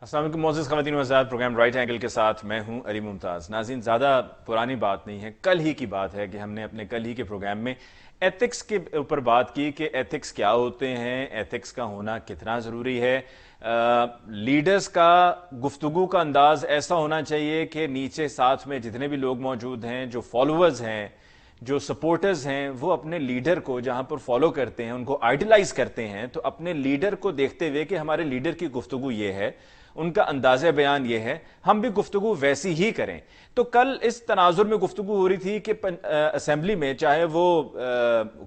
अस्सलाम वालेकुम मोअज़्ज़ज़ ख़वातीन व हज़रात, प्रोग्राम राइट एंगल के साथ मैं हूं अली मुमताज़। नाज़रीन, ज़्यादा पुरानी बात नहीं है, कल ही की बात है कि हमने अपने कल ही के प्रोग्राम में एथिक्स के ऊपर बात की कि एथिक्स क्या होते हैं, एथिक्स का होना कितना ज़रूरी है। लीडर्स का गुफ्तगू का अंदाज़ ऐसा होना चाहिए कि नीचे साथ में जितने भी लोग मौजूद हैं, जो फॉलोअर्स हैं, जो सपोर्टर्स हैं, वो अपने लीडर को जहां पर फॉलो करते हैं, उनको आइडलाइज करते हैं, तो अपने लीडर को देखते हुए कि हमारे लीडर की गुफ्तगू ये है, उनका अंदाज़ बयान ये है, हम भी गुफ्तगू वैसी ही करें। तो कल इस तनाजुर में गुफ्तगू हो रही थी कि असेंबली में, चाहे वो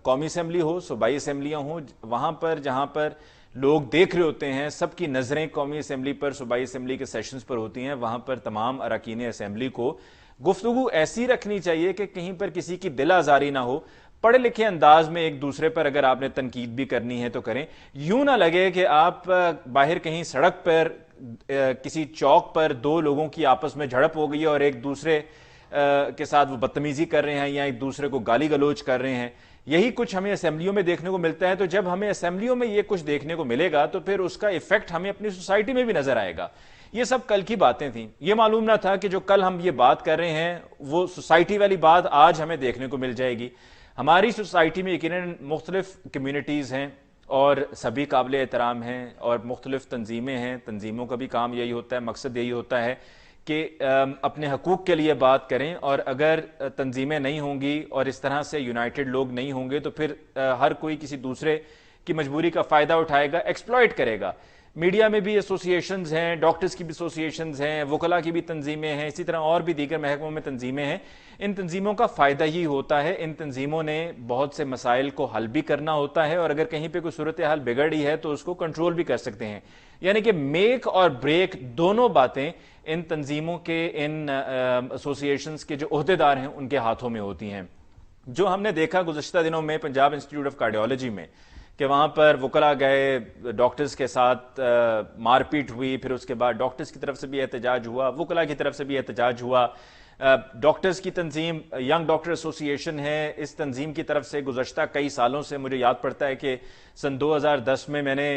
कौमी असेंबली हो, सूबाई असेंबलियां हो, वहां पर जहां पर लोग देख रहे होते हैं, सबकी नज़रें कौमी असेंबली पर, सूबाई असेंबली के सेशंस पर होती हैं, वहां पर तमाम अरकान असेंबली को गुफ्तगू ऐसी रखनी चाहिए कि कहीं पर किसी की दिल आजारी ना हो। पढ़े लिखे अंदाज में एक दूसरे पर अगर आपने तनकीद भी करनी है तो करें। यूं ना लगे कि आप बाहर कहीं सड़क पर किसी चौक पर दो लोगों की आपस में झड़प हो गई है और एक दूसरे के साथ वो बदतमीजी कर रहे हैं या एक दूसरे को गाली गलोच कर रहे हैं। यही कुछ हमें असेंबलियों में देखने को मिलता है। तो जब हमें असेंबलियों में ये कुछ देखने को मिलेगा तो फिर उसका इफेक्ट हमें अपनी सोसाइटी में भी नजर आएगा। ये सब कल की बातें थी। ये मालूम ना था कि जो कल हम ये बात कर रहे हैं वो सोसाइटी वाली बात आज हमें देखने को मिल जाएगी। हमारी सोसाइटी में यकीनन मुख्तलिफ कम्यूनिटीज़ हैं और सभी काबिल एहतराम हैं और मुख्तलिफ तंजीमें हैं। तंजीमों का भी काम यही होता है, मकसद यही होता है कि अपने हकूक़ के लिए बात करें। और अगर तंजीमें नहीं होंगी और इस तरह से यूनाइटेड लोग नहीं होंगे तो फिर हर कोई किसी दूसरे की मजबूरी का फ़ायदा उठाएगा, एक्सप्लॉइट करेगा। मीडिया में भी एसोसिएशंस हैं, डॉक्टर्स की भी एसोसिएशंस हैं, वकला की भी तंजीमें हैं, इसी तरह और भी दीगर महकमों में तंजीमें हैं। इन तंजीमों का फ़ायदा ही होता है, इन तंजीमों ने बहुत से मसाइल को हल भी करना होता है और अगर कहीं पे कोई सूरत हाल बिगड़ी है तो उसको कंट्रोल भी कर सकते हैं। यानी कि मेक और ब्रेक दोनों बातें इन तंजीमों के, इन एसोसिएशंस के जो ओहदेदार हैं उनके हाथों में होती हैं। जो हमने देखा गुज़श्ता दिनों में पंजाब इंस्टीट्यूट ऑफ कार्डियोलॉजी में कि वहाँ पर वकला गए, डॉक्टर्स के साथ मारपीट हुई, फिर उसके बाद डॉक्टर्स की तरफ से भी एहतजाज हुआ, वकला की तरफ से भी एहतजाज हुआ। डॉक्टर्स की तंजीम यंग डॉक्टर एसोसिएशन है, इस तंजीम की तरफ से गुज़श्ता कई सालों से मुझे याद पड़ता है कि सन 2010 में मैंने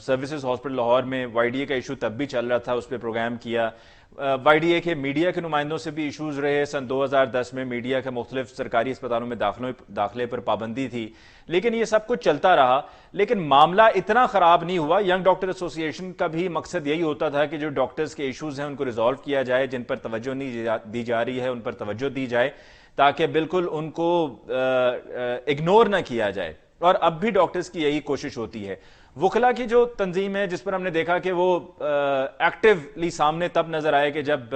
सर्विसेज हॉस्पिटल लाहौर में वाईडीए का इशू तब भी चल रहा था, उस पर प्रोग्राम किया। वाईडीए के मीडिया के नुमाइंदों से भी इशूज़ रहे। सन 2010 में मीडिया के मुख्तलिफ सरकारी अस्पतालों में दाखिले पर पाबंदी थी, लेकिन ये सब कुछ चलता रहा। लेकिन मामला इतना ख़राब नहीं हुआ। यंग डॉक्टर एसोसिएशन का भी मकसद यही होता था कि जो डॉक्टर्स के इशूज़ हैं उनको रिजॉल्व किया जाए, जिन पर तवज्जो नहीं दी जा रही है उन पर तवज्जो दी जाए, ताकि बिल्कुल उनको इग्नोर ना किया जाए। और अब भी डॉक्टर्स की यही कोशिश होती है। वकला की जो तंजीम है, जिस पर हमने देखा कि वो एक्टिवली सामने तब नजर आए कि जब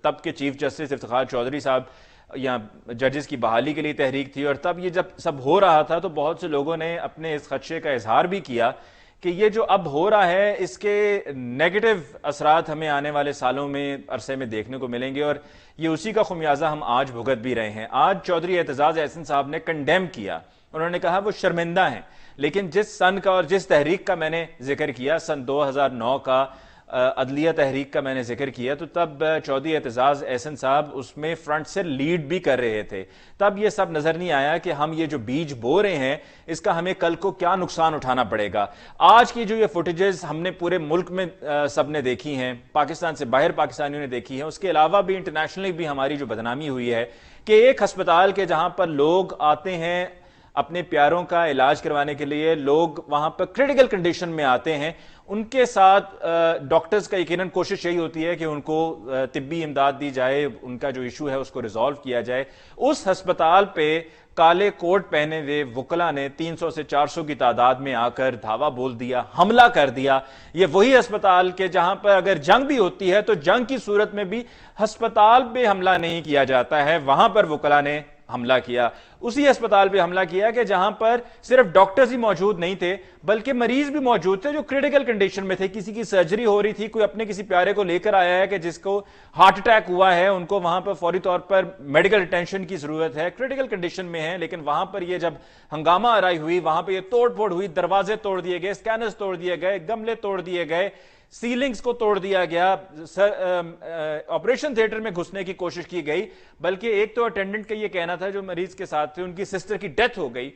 तब के चीफ जस्टिस इफ्तिखार चौधरी साहब या जजेस की बहाली के लिए तहरीक थी, और तब ये जब सब हो रहा था तो बहुत से लोगों ने अपने इस खदशे का इजहार भी किया कि ये जो अब हो रहा है इसके नेगेटिव असरात हमें आने वाले सालों में, अरसे में देखने को मिलेंगे और ये उसी का खुमियाजा हम आज भुगत भी रहे हैं। आज चौधरी एतजाज एहसन साहब ने कंडेम किया, उन्होंने कहा वो शर्मिंदा हैं। लेकिन जिस सन का और जिस तहरीक का मैंने जिक्र किया, सन 2009 का अदलिया तहरीक का मैंने जिक्र किया, तो तब चौधरी एतजाज एहसन साहब उसमें फ्रंट से लीड भी कर रहे थे। तब ये सब नजर नहीं आया कि हम ये जो बीज बो रहे हैं इसका हमें कल को क्या नुकसान उठाना पड़ेगा। आज की जो ये फुटेजेस हमने पूरे मुल्क में सब ने देखी हैं, पाकिस्तान से बाहर पाकिस्तानियों ने देखी है, उसके अलावा भी इंटरनेशनली भी हमारी जो बदनामी हुई है कि एक अस्पताल के जहां पर लोग आते हैं अपने प्यारों का इलाज करवाने के लिए, लोग वहां पर क्रिटिकल कंडीशन में आते हैं, उनके साथ डॉक्टर्स का यकीनन कोशिश यही होती है कि उनको तिब्बी इमदाद दी जाए, उनका जो इशू है उसको रिजॉल्व किया जाए। उस अस्पताल पे काले कोट पहने हुए वकला ने 300 से 400 की तादाद में आकर धावा बोल दिया, हमला कर दिया। ये वही अस्पताल के जहां पर अगर जंग भी होती है तो जंग की सूरत में भी अस्पताल पे हमला नहीं किया जाता है, वहां पर वकला ने हमला किया। उसी अस्पताल पे हमला किया कि जहां पर सिर्फ डॉक्टर्स ही मौजूद नहीं थे बल्कि मरीज भी मौजूद थे जो क्रिटिकल कंडीशन में थे। किसी की सर्जरी हो रही थी, कोई अपने किसी प्यारे को लेकर आया है कि जिसको हार्ट अटैक हुआ है, उनको वहां पर फौरी तौर पर मेडिकल अटेंशन की जरूरत है, क्रिटिकल कंडीशन में है। लेकिन वहां पर ये जब हंगामा आराई हुई, वहां पर ये तोड़ फोड़ हुई, दरवाजे तोड़ दिए गए, स्कैनर्स तोड़ दिए गए, गमले तोड़ दिए गए, सीलिंग्स को तोड़ दिया गया, ऑपरेशन थिएटर में घुसने की कोशिश की गई। बल्कि एक तो अटेंडेंट का ये कहना था जो मरीज के साथ थे, उनकी सिस्टर की डेथ हो गई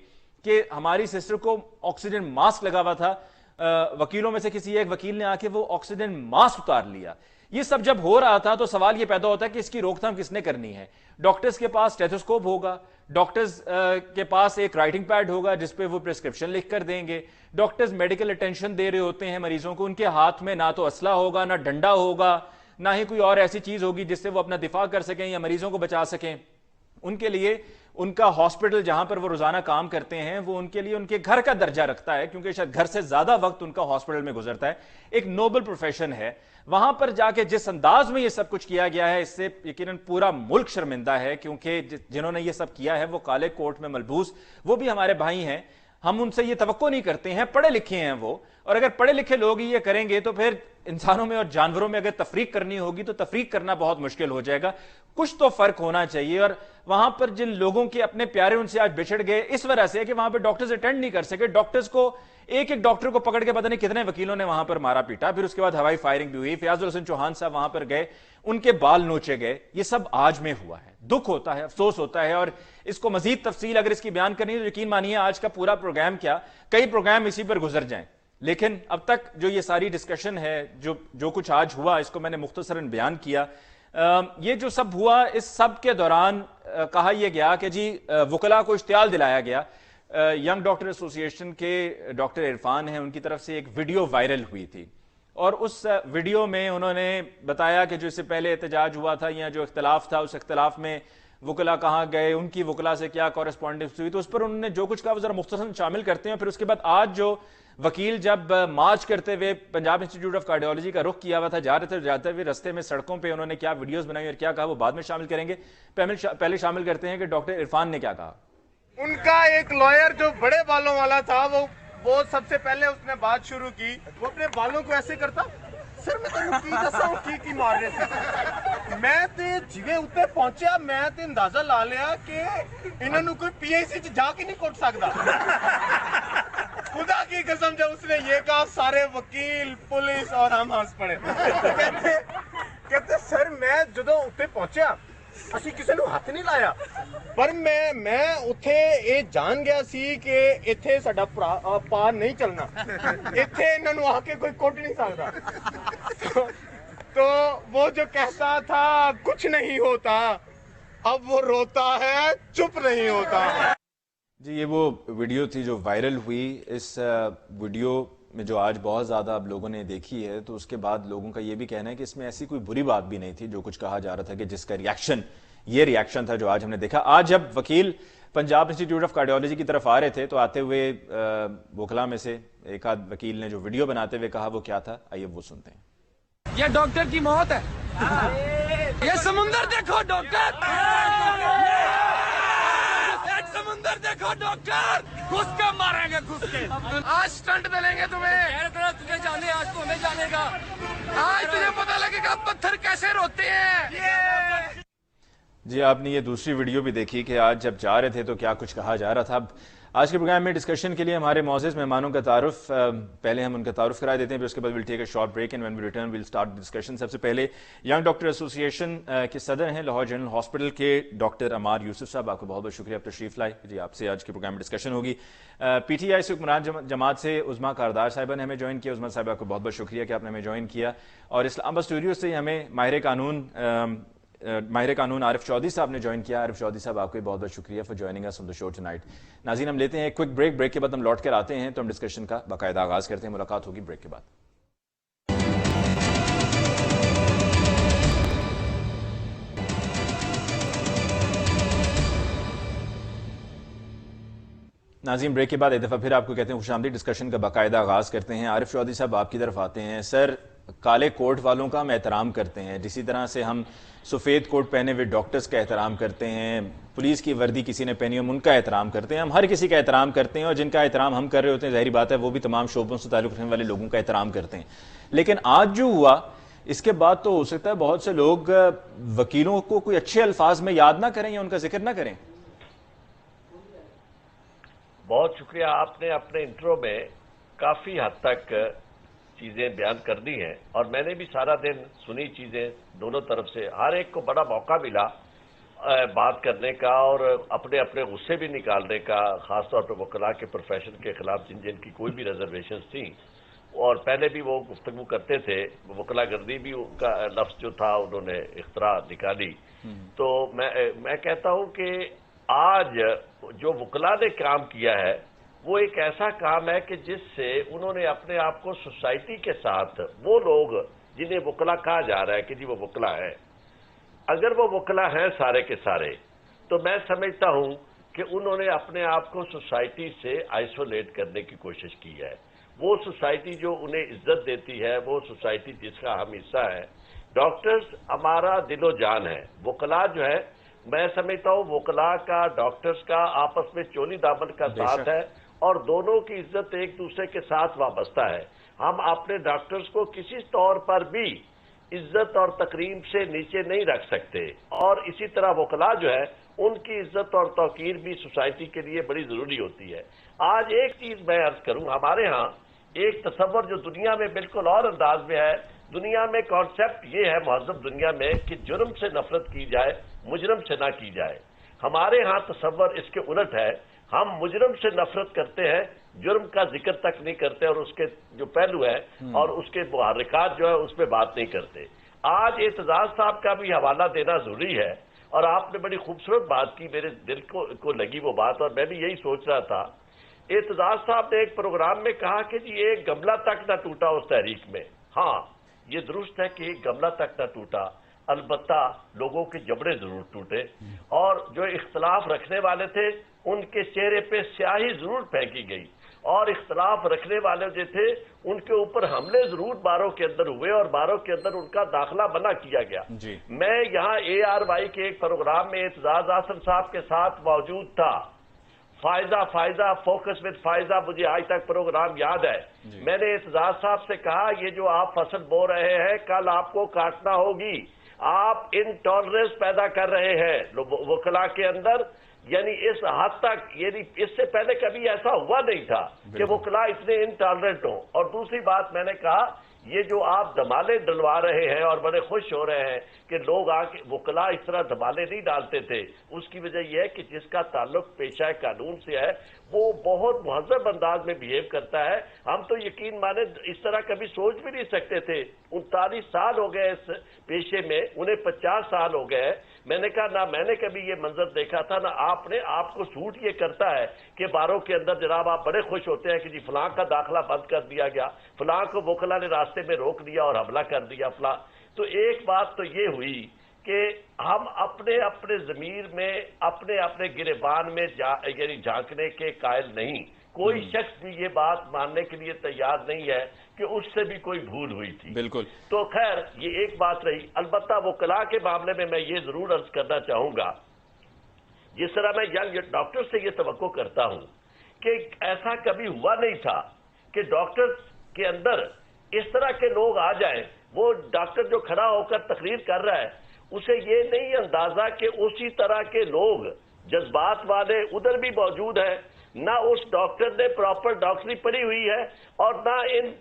कि हमारी सिस्टर को ऑक्सीजन मास्क लगा हुआ था, वकीलों में से किसी एक वकील ने आके वो ऑक्सीजन मास्क उतार लिया। ये सब जब हो रहा था तो सवाल ये पैदा होता है कि इसकी रोकथाम किसने करनी है। डॉक्टर्स के पास स्टेथोस्कोप होगा, डॉक्टर्स के पास एक राइटिंग पैड होगा जिसपे वो प्रिस्क्रिप्शन लिख कर देंगे। डॉक्टर्स मेडिकल अटेंशन दे रहे होते हैं मरीजों को, उनके हाथ में ना तो असला होगा, ना डंडा होगा, ना ही कोई और ऐसी चीज होगी जिससे वो अपना दिफा कर सकें या मरीजों को बचा सकें। उनके लिए उनका हॉस्पिटल जहां पर वो रोजाना काम करते हैं वो उनके लिए उनके घर का दर्जा रखता है, क्योंकि शायद घर से ज्यादा वक्त उनका हॉस्पिटल में गुजरता है। एक नोबल प्रोफेशन है। वहां पर जाके जिस अंदाज में ये सब कुछ किया गया है, इससे यकीनन पूरा मुल्क शर्मिंदा है, क्योंकि जिन्होंने ये सब किया है वो काले कोट में मलबूस, वो भी हमारे भाई हैं। हम उनसे ये तवक्को नहीं करते हैं, पढ़े लिखे हैं वो, और अगर पढ़े लिखे लोग ही ये करेंगे तो फिर इंसानों में और जानवरों में अगर तफरीक करनी होगी तो तफरीक करना बहुत मुश्किल हो जाएगा। कुछ तो फर्क होना चाहिए। और वहां पर जिन लोगों के अपने प्यारे उनसे आज बिछड़ गए इस वजह से कि वहां पर डॉक्टर्स अटेंड नहीं कर सके। डॉक्टर्स को एक एक डॉक्टर को पकड़ के पता नहीं कितने वकीलों ने वहां पर मारा पीटा, फिर उसके बाद हवाई फायरिंग भी हुई। फयाजुल हसन चौहान साहब वहां पर गए, उनके बाल नोचे गए। ये सब आज में हुआ है। दुख होता है, अफसोस होता है, और इसको मजीद तफसील अगर इसकी बयान करनी है तो यकीन मानिए आज का पूरा प्रोग्राम क्या, कई प्रोग्राम इसी पर गुजर जाएं। लेकिन अब तक जो ये सारी डिस्कशन है, जो कुछ आज हुआ, इसको मैंने मुख्तसरन बयान किया। ये जो सब हुआ, इस सब के दौरान कहा यह गया कि जी वकला को इश्तियाल दिलाया गया। यंग डॉक्टर एसोसिएशन के डॉक्टर इरफान हैं, उनकी तरफ से एक वीडियो वायरल हुई थी, और उस वीडियो में उन्होंने बताया कि जो इससे पहले एहतजाज हुआ था या जो इख्तलाफ था, उस इख्तलाफ में वकला कहाँ गए, उनकी वकला से क्या कॉरेस्पॉन्डेंस हुई, तो उस पर उन्होंने जो कुछ कहा वो जरा मुख्तसरन शामिल करते हैं। फिर उसके बाद आज जो वकील जब मार्च करते हुए पंजाब इंस्टीट्यूट ऑफ कार्डियोलॉजी का रुख किया हुआ था, जा रहे थे, जाते हुए रस्ते में सड़कों पे उन्होंने क्या वीडियोस बनाई और क्या कहा, वो बाद में शामिल करेंगे। पहले शामिल करते हैं कि डॉक्टर इरफान ने क्या कहा। उनका एक लॉयर जो बड़े बालों वाला था, वो सबसे पहले उसने बात शुरू की। वो अपने बालों को ऐसे करता, सर मैं तेन की दसा की मार रहे थे। मैं ते जिवे उत्ते पहुंचा, मैं ते अंदाजा ला लिया कि इन्होंने कोई पीआईसी च जाके नहीं कुट सकता। खुदा की कसम जब उसने ये कहा, सारे वकील, पुलिस और हम हंस पड़े। कहते सर मैं जदों उत्ते पहुंचा ਅਸੀਂ ਕਿਸੇ ਨੂੰ ਹੱਥ ਨਹੀਂ ਲਾਇਆ, ਪਰ ਮੈਂ ਉੱਥੇ ਇਹ ਜਾਣ ਗਿਆ ਸੀ ਕਿ ਇੱਥੇ ਸਾਡਾ ਪਾਰ ਨਹੀਂ ਚੱਲਣਾ, ਇੱਥੇ ਇਹਨਾਂ ਨੂੰ ਆ ਕੇ ਕੋਈ ਕੁੱਟ ਨਹੀਂ ਸਕਦਾ। तो वो जो कहता था कुछ नहीं होता, अब वो रोता है चुप नहीं होता। जी ये वो वीडियो थी जो वायरल हुई। इस वीडियो में जो आज बहुत ज़्यादा अब लोगों ने देखी है, तो उसके बाद लोगों का ये भी कहना है कि इसमें ऐसी कोई बुरी बात भी नहीं थी जो कुछ कहा जा रहा था कि जिसका रिएक्शन, ये रिएक्शन था जो आज हमने देखा। आज जब वकील पंजाब इंस्टीट्यूट ऑफ कार्डियोलॉजी की तरफ आ रहे थे तो आते हुए वकला में से एक आध वकील ने जो वीडियो बनाते हुए कहा वो क्या था, आइए वो सुनते हैं। ये डॉक्टर की मौत है, ये समुंदर देखो डॉक्टर, समुंदर देखो डॉक्टर, घुस के मारेंगे घुस के। आज स्टंट मिलेंगे तुम्हें, तुझे जाने, आज तो हमें जाने का, आज तुझे पता लगेगा पत्थर कैसे रोते हैं। जी आपने ये दूसरी वीडियो भी देखी कि आज जब जा रहे थे तो क्या कुछ कहा जा रहा था। अब आज के प्रोग्राम में डिस्कशन के लिए हमारे मौजूद मेहमानों का तारुफ, पहले हम उनका तारुफ करा देते हैं, फिर उसके बाद will take a short break and when we return will start discussion. सबसे पहले यंग डॉक्टर एसोसिएशन के सदर हैं लाहौर जनरल हॉस्पिटल के डॉक्टर अमार यूसुफ साहब, आपको बहुत बहुत शुक्रिया आप तशरीफ लाए। जी आपसे आज के प्रोग्राम में डिस्कशन होगी। पीटीआई से हुक्मरान जमात से उज़मा कारदार साहिबा ने हमें ज्वाइन किया। उज़मा साहिबा को बहुत बहुत शुक्रिया कि आपने हमें ज्वाइन किया। और इस्लामाबाद स्टूडियो से हमें माहिर कानून आरिफ चौधरी साहब ने ज्वाइन किया। आरिफ चौधरी साहब आपको बहुत बहुत शुक्रिया for joining us on the show tonight. नाज़रीन हम लेते हैं एक क्विक ब्रेक के बाद हम लौट कर आते हैं तो हम डिस्कशन का बाकायदा आगाज़ करते हैं। मुलाकात होगी ब्रेक के बाद। नाज़रीन ब्रेक के बाद एक दफ़ा फिर आपको कहते हैं खुशामदीद। डिस्कशन का बाकायदा आगाज़ करते हैं। आरिफ चौधरी साहब आपकी तरफ आते हैं। सर काले कोट वालों का हम एहतराम करते हैं, जिसी तरह से हम सफ़ेद कोट पहने हुए डॉक्टर्स का एहतराम करते हैं, पुलिस की वर्दी किसी ने पहनी हम उनका एहतराम करते हैं, हम हर किसी का एहतराम करते हैं, और जिनका एहतराम हम कर रहे होते हैं ज़ाहिर बात है वो भी तमाम शोबों से ताल्लुक़ रखने वाले लोगों का एहतराम करते हैं। लेकिन आज जो हुआ इसके बाद तो हो सकता है बहुत से लोग वकीलों को कोई अच्छे अल्फाज में याद ना करें या उनका जिक्र ना करें। बहुत शुक्रिया, आपने अपने इंट्रो में काफ़ी हद तक चीज़ें बयान कर दी हैं और मैंने भी सारा दिन सुनी चीज़ें दोनों तरफ से। हर एक को बड़ा मौका मिला बात करने का और अपने अपने गुस्से भी निकालने का, ख़ासतौर पर वकला के प्रोफेशन के ख़िलाफ़ जिनकी कोई भी रिजर्वेशन थी। اور پہلے بھی وہ گفتگو کرتے تھے، وکلا گردی بھی ان کا لفظ جو تھا انہوں نے اختراع نکالی. تو میں کہتا ہوں کہ آج جو وکلا نے کام کیا ہے وہ ایک ایسا کام ہے کہ جس سے انہوں نے اپنے آپ کو سوسائٹی کے ساتھ، وہ لوگ جنہیں وکلا کہا جا رہا ہے کہ جی وہ وکلا ہے، اگر وہ وکلا ہیں سارے کے سارے، تو میں سمجھتا ہوں کہ انہوں نے اپنے آپ کو سوسائٹی سے آئسولیٹ کرنے کی کوشش کی ہے. وہ سوسائٹی جو انہیں عزت دیتی ہے، وہ سوسائٹی جس کا ہم حصہ ہے. ڈاکٹرز ہمارا دل و جان ہے. وکلا جو ہے، میں سمجھتا ہوں وکلا کا ڈاکٹرز کا آپس میں چولی دامن کا ساتھ ہے، اور دونوں کی عزت ایک دوسرے کے ساتھ وابستہ ہے. ہم اپنے ڈاکٹرز کو کسی طور پر بھی عزت اور تکریم سے نیچے نہیں رکھ سکتے، اور اسی طرح وکلا جو ہے ان کی عزت اور توقیر بھی سوسائٹی کے لیے بڑی ضروری ہوتی ہے. آج ایک چیز میں عرض کروں، ہمارے ہاں ایک تصور جو دنیا میں بالکل اور انداز میں ہے، دنیا میں کانسیپٹ یہ ہے مہذب دنیا میں کہ جرم سے نفرت کی جائے، مجرم سے نہ کی جائے. ہمارے ہاں تصور اس کے الٹ ہے، ہم مجرم سے نفرت کرتے ہیں، جرم کا ذکر تک نہیں کرتے، اور اس کے جو پہلو ہے اور اس کے محرکات جو ہے اس پہ بات نہیں کرتے. آج اعتزاز صاحب کا بھی حوالہ دینا ضروری ہے، اور آپ نے بڑی خوبصورت بات کی، میرے دل کو لگی وہ بات، اور میں بھی یہی سوچ رہا تھا. اعتزاز صاحب نے ایک پروگرام میں کہا کہ جی ایک گملہ تک نہ ٹوٹا اس تحریک میں. ہاں، یہ درست ہے کہ ایک گملہ تک نہ ٹوٹا، البتہ لوگوں کے جبڑے ضرور ٹوٹے، اور جو اختلاف رکھنے والے تھے ان کے چہرے پہ سیاہی ضرور پھینکی گئی، اور اختلاف رکھنے والے جو تھے ان کے اوپر حملے ضرور باروں کے اندر ہوئے، اور باروں کے اندر ان کا داخلہ منع کیا گیا. میں یہاں ARY کے ایک پروگرام میں اعتزاز احسن صاحب کے ساتھ موجود تھا. فائزہ فوکس وتھ فائزہ، مجھے آج تک پروگرام یاد ہے. میں نے اعتزاز صاحب سے کہا یہ جو آپ فصل بو رہے ہیں کل آپ کو کاٹنا ہوگی، آپ انٹالرنس پیدا کر رہے ہیں وکلا کے اندر. یعنی اس حد تک، یعنی اس سے پہلے کبھی ایسا ہوا نہیں تھا کہ وکلا اتنے انٹالرنٹ ہوں. اور دوسری بات میں نے کہا، یہ جو آپ دھمالے ڈلوا رہے ہیں اور بڑے خوش ہو رہے ہیں کہ لوگ آ کے، وکلا اس طرح دھمالے نہیں ڈالتے تھے. اس کی وجہ یہ ہے کہ جس کا تعلق پیشہ قانون سے ہے وہ بہت مہذب انداز میں بہیو کرتا ہے. ہم تو یقین مانے اس طرح کبھی سوچ بھی نہیں سکتے تھے. 39 سال ہو گئے اس پیشے میں، انہیں 50 سال ہو گئے. میں نے کہا نہ میں نے کبھی یہ منظر دیکھا تھا، نہ آپ کو سوٹ یہ کرتا ہے کہ باروں کے اندر جناب آپ بڑے خوش ہوتے ہیں کہ جی فلاں کا داخلہ بند کر دیا گیا، فلاں کو وکلا نے راستے میں روک لیا اور حملہ کر دیا فلاں. تو ایک بات تو یہ ہوئی کہ ہم اپنے ضمیر میں اپنے گریبان میں یعنی جھانکنے کے قائل نہیں. کوئی شخص بھی یہ بات ماننے کے لیے تیار نہیں ہے کہ اس سے بھی کوئی بھول ہوئی تھی. بالکل. تو خیر یہ ایک بات رہی. البتہ وکلا کے معاملے میں یہ ضرور عرض کرنا چاہوں گا، جس طرح میں ینگ ڈاکٹر سے یہ توقع کرتا ہوں کہ ایسا کبھی ہوا نہیں تھا کہ ڈاکٹر کے اندر اس طرح کے لوگ آ جائیں. وہ ڈاکٹر جو کھڑا ہو کر تقریر کر رہا ہے اسے یہ نہیں اندازہ کہ اسی طرح کے لوگ جذبات والے ادھر بھی موجود ہیں. نہ اس ڈاکٹر نے پراپر ڈاکٹری پڑھی ہوئی ہے، اور نہ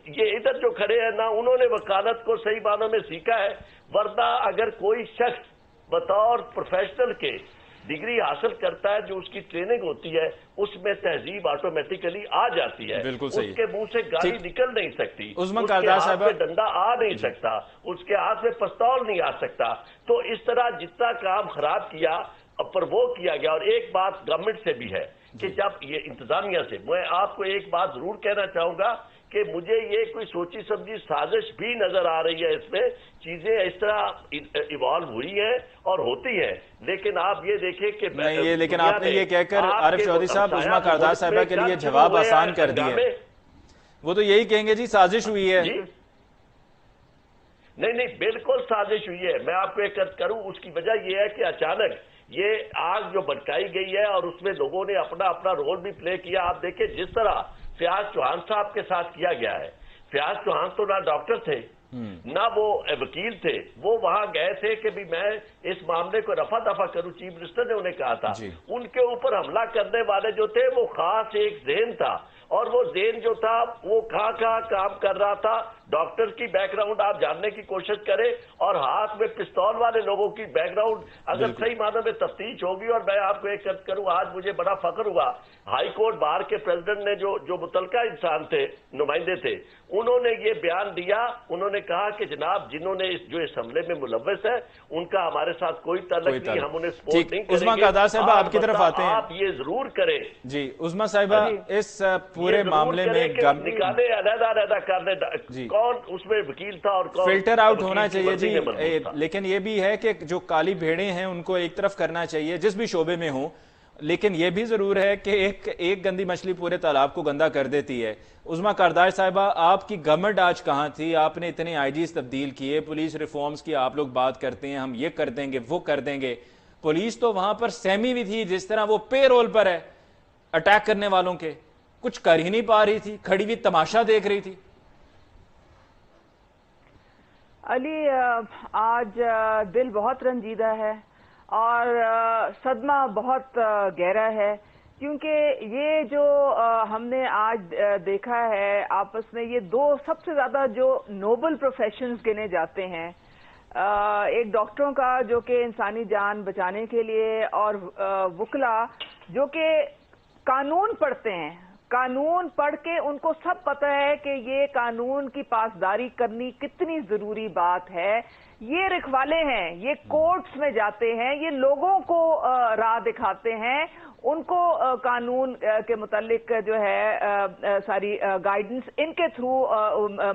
یہ ادھر جو کھڑے ہیں نہ انہوں نے وکالت کو صحیح معنوں میں سیکھا ہے. ورنہ اگر کوئی شخص بطور پروفیشنل کے ڈگری حاصل کرتا ہے، جو اس کی ٹریننگ ہوتی ہے، اس میں تہذیب آٹومیٹکلی آ جاتی ہے. اس کے منہ سے گالی نکل نہیں سکتی، اس کے ہاتھ میں ڈنڈا آ نہیں سکتا، اس کے ہاتھ میں پستول نہیں آ سکتا. تو اس طرح جتنا کام خراب کیا پر وہ کیا گیا. اور ایک بات گورنمنٹ سے بھی ہے کہ جب یہ انتظامیہ سے، میں آپ کو ایک بات ضرور کہنا چاہوں گا کہ مجھے یہ کوئی سوچی سمجھی سازش بھی نظر آ رہی ہے. اس میں چیزیں اس طرح ایوالو ہوئی ہیں اور ہوتی ہیں، لیکن آپ یہ دیکھیں کہ لیکن آپ نے یہ کہہ کر عارف چودھری صاحب عظمیٰ کاردار صاحبہ کے لیے جواب آسان کر دیے. وہ تو یہی کہیں گے جی سازش ہوئی ہے. نہیں بالکل سازش ہوئی ہے. میں آپ کو ایک عرض کروں، اس کی وجہ یہ ہے کہ اچانک یہ آگ جو بھڑکائی گئی ہے اور اس میں لوگوں نے اپنا رول بھی پلے کیا. آپ دیکھیں جس طرح فیاض چوہان صاحب کے ساتھ کیا گیا ہے. فیاض چوہان تو نہ ڈاکٹر تھے نہ وہ وکیل تھے، وہ وہاں گئے تھے کہ بھی میں اس معاملے کو رفع دفع کروں. چیف منسٹر نے انہیں کہا تھا. ان کے اوپر حملہ کرنے والے جو تھے وہ خاص ایک ذہن تھا، اور وہ ذہن جو تھا وہ کہاں کام کر رہا تھا. डॉक्टर की बैकग्राउंड आप जानने की कोशिश करें, और हाथ में पिस्तौल वाले लोगों की बैकग्राउंड अगर सही मानों में तफ्तीश होगी। और मैं आपको एक अर्ज करूं, आज मुझे बड़ा फख्र हुआ, हाई कोर्ट बार के प्रेसिडेंट ने जो मुतलका इंसान थे, नुमाइंदे थे, उन्होंने ये बयान दिया। उन्होंने कहा कि जनाब जिन्होंने जो इस हमले में मुलव्वस है उनका हमारे साथ कोई ताल्लुक नहीं, हम उन्हें सपोर्ट नहीं उस्मा कादा साहिबा आपकी तरफ आते हैं। आप ये जरूर करें जी उस्मा साहिबा, इस पूरे मामले में निकाले अलग-अलग करने, कौन उसमें वकील था और कौन फिल्टर आउट होना चाहिए जी। लेकिन ये भी है कि जो काली भेड़ें हैं उनको एक तरफ करना चाहिए जिस भी शोबे में हो, लेकिन यह भी जरूर है कि एक गंदी मछली पूरे तालाब को गंदा कर देती है। उस्मा कारदार साहिबा, आपकी गवर्नमेंट आज कहां थी? आपने इतने आईजीज तब्दील किए, पुलिस रिफॉर्म्स की आप लोग बात करते हैं, हम ये कर देंगे वो कर देंगे। पुलिस तो वहां पर सहमी भी थी, जिस तरह वो पे रोल पर है अटैक करने वालों के, कुछ कर ही नहीं पा रही थी, खड़ी हुई तमाशा देख रही थी। अली, आज दिल बहुत रंजीदा है और सदमा बहुत गहरा है, क्योंकि ये जो हमने आज देखा है आपस में, ये दो सबसे ज्यादा जो नोबल प्रोफेशंस गिने जाते हैं, एक डॉक्टरों का जो कि इंसानी जान बचाने के लिए, और वकला जो कि कानून पढ़ते हैं, कानून पढ़ के उनको सब पता है कि ये कानून की पासदारी करनी कितनी जरूरी बात है। ये रखवाले हैं, ये कोर्ट्स में जाते हैं, ये लोगों को राह दिखाते हैं, उनको कानून के मुतालिक जो है सारी गाइडेंस इनके थ्रू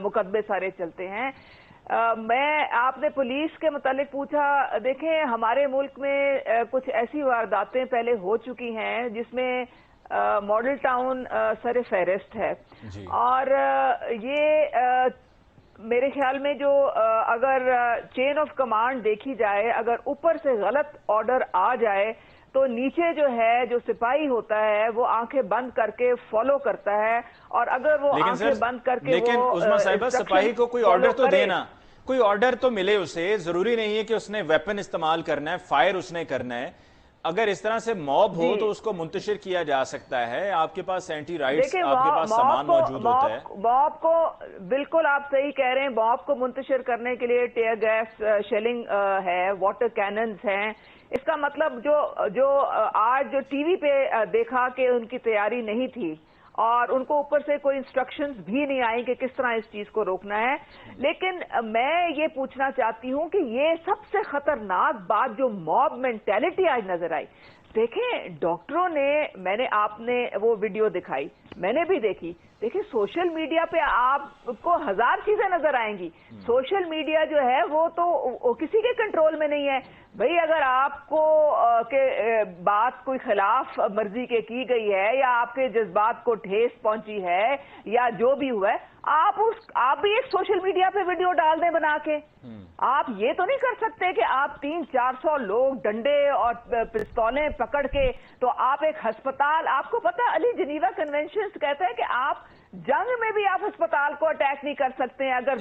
मुकदमे सारे चलते हैं। मैं आपने पुलिस के मुतालिक पूछा, देखें हमारे मुल्क में कुछ ऐसी वारदातें पहले हो चुकी हैं जिसमें मॉडल टाउन सर फेहरिस्त है, और ये मेरे ख्याल में जो अगर चेन ऑफ कमांड देखी जाए, अगर ऊपर से गलत ऑर्डर आ जाए तो नीचे जो है जो सिपाही होता है वो आंखें बंद करके फॉलो करता है, और अगर वो आंखें बंद करके लेकिन उस्मा साहिबा, सिपाही को कोई ऑर्डर तो देना, कोई ऑर्डर तो मिले उसे, जरूरी नहीं है कि उसने वेपन इस्तेमाल करना है, फायर उसने करना है। अगर इस तरह से मॉब हो तो उसको मुंतशिर किया जा सकता है, आपके पास एंटी राइट्स, आपके पास सामान मौजूद होता है। मॉब को बिल्कुल आप सही कह रहे हैं, मॉब को मुंतशिर करने के लिए टेयर गैस शेलिंग है, वाटर कैनन्स हैं। इसका मतलब जो आज जो टीवी पे देखा कि उनकी तैयारी नहीं थी और उनको ऊपर से कोई इंस्ट्रक्शंस भी नहीं आई कि किस तरह इस चीज को रोकना है। लेकिन मैं ये पूछना चाहती हूं कि ये सबसे खतरनाक बात जो मॉब मेंटेलिटी आज नजर आई, देखें डॉक्टरों ने, आपने वो वीडियो दिखाई, मैंने भी देखी। देखिए सोशल मीडिया पे आपको हजार चीजें नजर आएंगी। सोशल मीडिया जो है वो किसी के कंट्रोल में नहीं है भाई। अगर आपको के बात कोई खिलाफ मर्जी के की गई है या आपके जज्बात को ठेस पहुंची है या जो भी हुआ है, आप भी एक सोशल मीडिया पे वीडियो डाल दें बना के। आप ये तो नहीं कर सकते कि आप 300-400 लोग डंडे और पिस्तौलें पकड़ के, तो आप एक अस्पताल, आपको पता है अली जिनीवा कन्वेंशन कहता है कि आप जंग में भी आप अस्पताल को अटैक नहीं कर सकते हैं अगर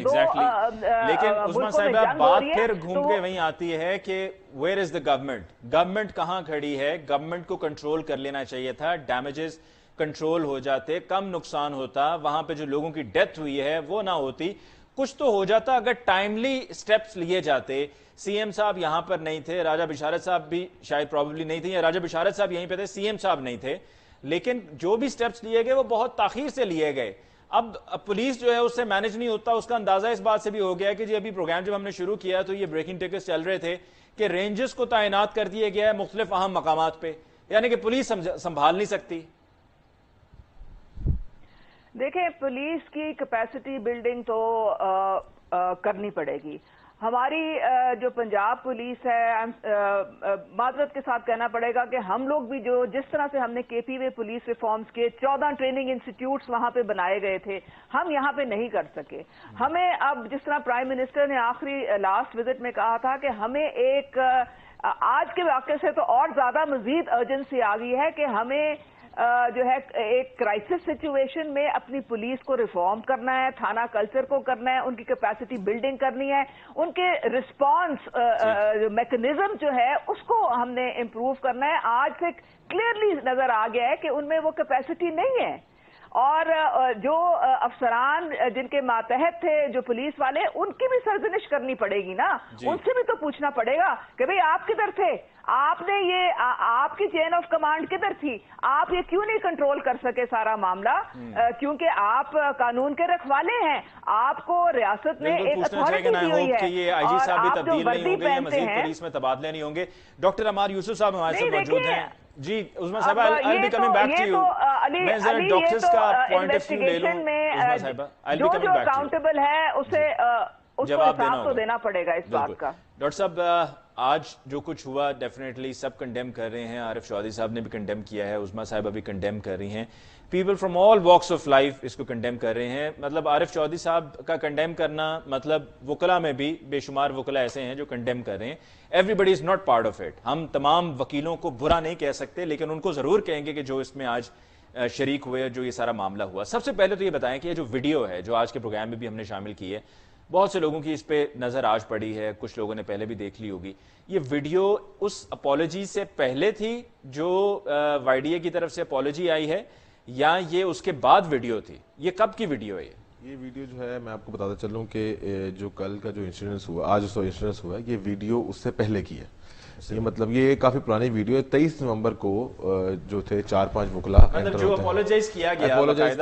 लेकिन उस्मा साहिबा, बात फिर घूम के वहीं आती है कि where is the government? Government कहां खड़ी है? गवर्नमेंट को कंट्रोल कर लेना चाहिए था, डैमेजेस कंट्रोल हो जाते, कम नुकसान होता, वहां पे जो लोगों की डेथ हुई है वो ना होती, कुछ तो हो जाता अगर टाइमली स्टेप्स लिए जाते। सीएम साहब यहां पर नहीं थे, राजा बिशारत साहब भी शायद प्रॉब्ली नहीं थे, या राजा बिशारत साहब यहीं पे थे, सीएम साहब नहीं थे, लेकिन जो भी स्टेप्स लिए गए वो बहुत ताखीर से लिए गए। अब पुलिस जो है उससे मैनेज नहीं होता। उसका अंदाजा इस बात से भी हो गया कि जी अभी प्रोग्राम जब हमने शुरू किया तो ये ब्रेकिंग टिकट्स चल रहे थे कि रेंजर्स को तैनात कर दिया गया है मुख्तलिफ अहम मकामात पे, यानी कि पुलिस संभाल नहीं सकती। देखें पुलिस की कैपेसिटी बिल्डिंग तो करनी पड़ेगी। हमारी जो पंजाब पुलिस है, माजरत के साथ कहना पड़ेगा कि हम लोग भी जो जिस तरह से हमने केपीवे पुलिस रिफॉर्म्स के 14 ट्रेनिंग इंस्टीट्यूट्स वहां पे बनाए गए थे, हम यहाँ पे नहीं कर सके। हमें अब जिस तरह प्राइम मिनिस्टर ने आखिरी लास्ट विजिट में कहा था कि हमें एक आज के वाक़े से तो और ज्यादा मजीद अर्जेंसी आ गई है कि हमें जो है एक क्राइसिस सिचुएशन में अपनी पुलिस को रिफॉर्म करना है, थाना कल्चर को करना है, उनकी कैपेसिटी बिल्डिंग करनी है, उनके रिस्पांस मैकेनिज्म जो है उसको हमने इम्प्रूव करना है। आज से क्लियरली नजर आ गया है कि उनमें वो कैपेसिटी नहीं है। اور جو افسران جن کے ماتحت تھے جو پولیس والے ان کی بھی سرزنش کرنی پڑے گی نا, ان سے بھی تو پوچھنا پڑے گا کہ بھئی آپ کدھر تھے, آپ نے یہ آپ کی چین آف کمانڈ کدھر تھی, آپ یہ کیوں نہیں کنٹرول کر سکے سارا معاملہ, کیونکہ آپ قانون کے رکھوالے ہیں, آپ کو ریاست نے ایک اتھارٹی دی ہوئی ہے, یہ آئی جی اور صاحب بھی آپ جو تبدیل نہیں وردی ہوں گے, پہنتے مزید ہیں. پولیس میں تبادلے نہیں ہوں گے. ڈاکٹر عمار یوسف صاحب ہمارے ساتھ موجود ہیں. جی عظمیٰ اب صاحبہ, I'll be coming back to you. میں ذرا ڈاکٹرز کا پوائنٹ آف ویو لے لوں. عظمیٰ صاحبہ, I'll be coming back to you. Accountable ہے اسے اس کو حساب تو دینا پڑے گا اس بات کا. ڈاکٹر صاحب, آج جو کچھ ہوا ڈیفینیٹلی سب کنڈیم کر رہے ہیں. عارف چودھری صاحب نے بھی کنڈیم کیا ہے, عظمیٰ صاحبہ بھی کنڈیم کر رہی ہیں. People from all walks of life اس کو کنڈیم کر رہے ہیں. مطلب عارف چودھری صاحب کا کنڈیم کرنا مطلب وکلاء میں بھی بے شمار وکلاء ایسے ہیں جو کنڈیم کر رہے ہیں. Everybody is not part of it. ہم تمام وکیلوں کو برا نہیں کہہ سکتے, لیکن ان کو ضرور کہیں گے کہ جو اس میں آج شریک ہوئے, جو یہ سارا معاملہ ہوا. سب سے پہلے تو یہ بتائیں کہ یہ جو ویڈیو ہے جو آج کے پروگرام میں بھی ہم نے شامل کی ہے, بہت سے لوگوں کی اس پہ نظر آج پڑی ہے, کچھ لوگوں نے پہلے بھی دیکھ لی ہوگی. یہ ویڈیو اس اپالوجی سے پہلے تھی جو وائی ڈی اے کی طرف سے اپالوجی آئی ہے, یا یہ اس کے بعد ویڈیو تھی؟ یہ کب کی ویڈیو ہے؟ یہ ویڈیو جو ہے میں آپ کو بتاتا چلوں کہ جو کل کا جو انسیڈنس ہوا, آج جو انسیڈنس ہوا ہے, یہ ویڈیو اس سے پہلے کی ہے. یہ مطلب یہ کافی پرانی ویڈیو ہے. 23 نومبر کو جو تھے 4-5 وکلاء مطلب جو اپولوجائز کیا گیا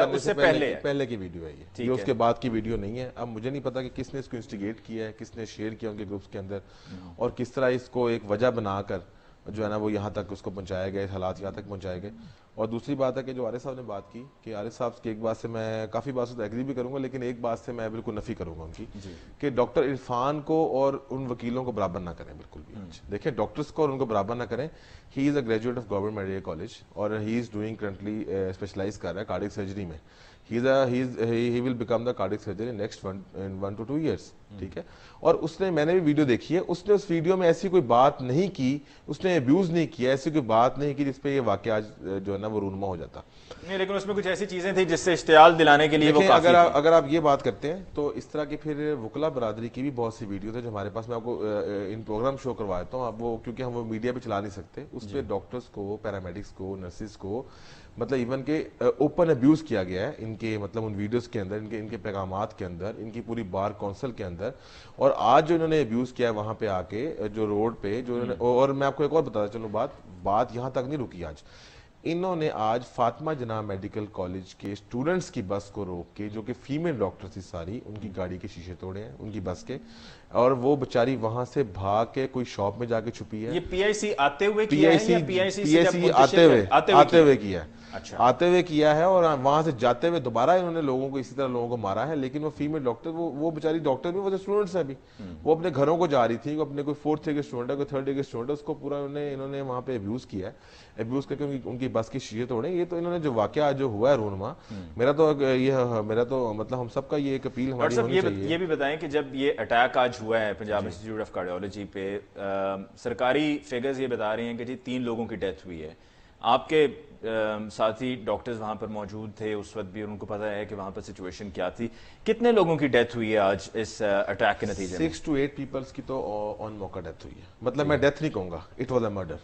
اس سے پہلے کی ویڈیو ہے. یہ اس کے بعد کی ویڈیو نہیں ہے. اب مجھے نہیں پتا کہ کس نے اس کو انسٹیگیٹ کیا ہے, کس نے شیئر کیا ان کے گروپس کے اندر, اور کس طرح اس کو ایک وجہ بنا کر جو ہے نا وہ یہاں تک اس کو پہنچایا گیا, حالات یہاں تک پہنچائے گئے. اور دوسری بات ہے کہ جو عارف صاحب نے بات کی, کہ عارف صاحب کی ایک بات سے میں کافی بات سے ایگری بھی کروں گا, لیکن ایک بات سے میں بالکل نفی کروں گا ان کی, کہ ڈاکٹر عرفان کو اور ان وکیلوں کو برابر نہ کریں بالکل بھی. دیکھیں ڈاکٹرز کو اور ان کو برابر نہ کریں. He is a graduate of government medical college, اور he is doing currently specialise کر رہا ہے کارڈک سرجری میں. he will become the cardiac surgeon in next 1 to 2 years. ٹھیک ہے. اور اس نے, میں نے بھی ویڈیو دیکھی ہے, اس نے اس ویڈیو میں ایسی کوئی بات نہیں کی, اس نے ابیوز نہیں کیا, ایسی کوئی بات نہیں کی جس پہ یہ واقعہ آج جو ہے نا وہ رونما ہو جاتا. نہیں, لیکن اس میں کچھ ایسی چیزیں تھیں جس سے اشتعال دلانے کے لیے وہ کافی تھی. اگر آپ یہ بات کرتے ہیں تو اس طرح کی پھر وکلا برادری کی بھی بہت سی ویڈیو تھے جو ہمارے پاس, میں آپ کو ان پروگرام شو کروا دیتا ہوں. اب وہ کیونکہ ہم وہ میڈیا پہ چلا نہیں سکتے, اس پہ ڈاکٹرز کو, پیرامیڈکس کو, نرسز کو مطلب ایون کہ اوپن ابیوز کیا گیا ہے ان کے مطلب ان ویڈیوز کے اندر, ان کے پیغامات کے اندر, ان کی پوری بار کونسل کے اندر. اور آج جو انہوں نے ابیوز کیا ہے وہاں پہ آ کے جو روڈ پہ جو انہوں نے, اور میں آپ کو ایک اور بتاتا چلوں بات یہاں تک نہیں رکی. آج انہوں نے آج فاطمہ جناح میڈیکل کالج کے اسٹوڈنٹس کی بس کو روک کے, جو کہ فیمیل ڈاکٹر تھی ساری, ان کی گاڑی کے شیشے توڑے ہیں ان کی بس کے, اور وہ بیچاری وہاں سے بھاگ کے کوئی شاپ میں جا کے چھپی ہے. یہ پی آئی سی آتے ہوئے کیا ہے یا پی آئی سی آتے ہوئے کیا ہے؟ آتے ہوئے کیا ہے, اور وہاں سے جاتے ہوئے دوبارہ انہوں نے لوگوں کو اسی طرح لوگوں کو مارا ہے. لیکن وہ فیمیل ڈاکٹر, وہ بیچاری ڈاکٹر بھی, وہ اسٹوڈنٹس ہیں ابھی, وہ اپنے گھروں کو جا رہی تھی, وہ اپنے کوئی 4th ایئر کے اسٹوڈنٹ ہے, کوئی 3rd ایئر کے اسٹوڈنٹ ہے, اس کو پورا انہوں نے وہاں پہ ابیوز کیا ہے. ابیوز کر کے ان کی بس کی شیشے توڑے. یہ تو انہوں نے جو واقعہ جو ہوا ہے رونما, میرا تو مطلب ہم سب کا یہ ایک اپیل ہماری ہونی چاہیے. یہ بھی بتائیں کہ جب یہ اٹیک آج ہوا ہے پنجاب انسٹیٹیوٹ آف کارڈیالوجی پہ, سرکاری فگرز یہ بتا رہی ہیں کہ جی 3 لوگوں کی ڈیتھ ہوئی ہے. آپ کے ساتھی ڈاکٹرز وہاں پر موجود تھے اس وقت بھی, ان کو پتہ ہے کہ وہاں پر سچویشن کیا تھی. کتنے لوگوں کی ڈیتھ ہوئی ہے آج اس اٹیک کے نتیجے میں؟ 6 to 8 پیپلز کی تو آن موقع ڈیتھ ہوئی ہے. مطلب میں ڈیتھ نہیں کہوں گا, اٹ واز اے مرڈر.